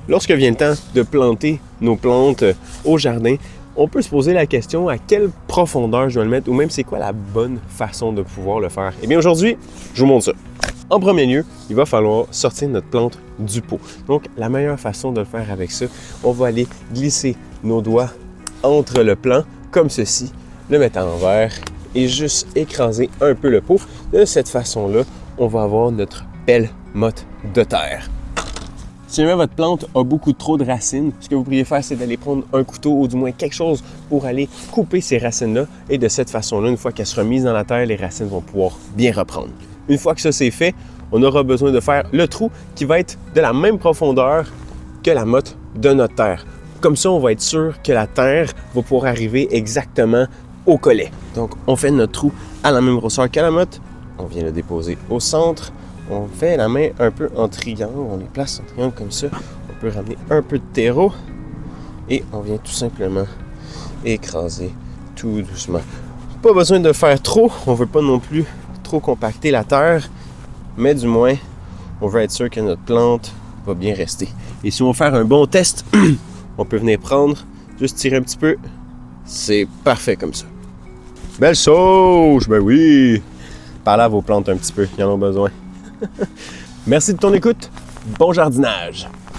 lorsque vient le temps de planter nos plantes au jardin, on peut se poser la question à quelle profondeur je dois le mettre ou même c'est quoi la bonne façon de pouvoir le faire. Eh bien aujourd'hui, je vous montre ça. En premier lieu, il va falloir sortir notre plante du pot. Donc la meilleure façon de le faire avec ça, on va aller glisser nos doigts entre le plant comme ceci, le mettre à l'envers et juste écraser un peu le pot. De cette façon-là, on va avoir notre belle motte de terre. Si jamais votre plante a beaucoup trop de racines, ce que vous pourriez faire, c'est d'aller prendre un couteau ou du moins quelque chose pour aller couper ces racines-là. Et de cette façon-là, une fois qu'elles seront mises dans la terre, les racines vont pouvoir bien reprendre. Une fois que ça c'est fait, on aura besoin de faire le trou qui va être de la même profondeur que la motte de notre terre. Comme ça, on va être sûr que la terre va pouvoir arriver exactement au collet. Donc, on fait notre trou à la même grosseur que la motte. On vient le déposer au centre. On fait la main un peu en triangle, on les place en triangle comme ça. On peut ramener un peu de terreau et on vient tout simplement écraser tout doucement. Pas besoin de faire trop, on veut pas non plus trop compacter la terre, mais du moins, on veut être sûr que notre plante va bien rester. Et si on veut faire un bon test, on peut venir prendre, juste tirer un petit peu, c'est parfait comme ça. Belle sauge, ben oui! Parlez à vos plantes un petit peu, ils en ont besoin. Merci de ton écoute. Bon jardinage!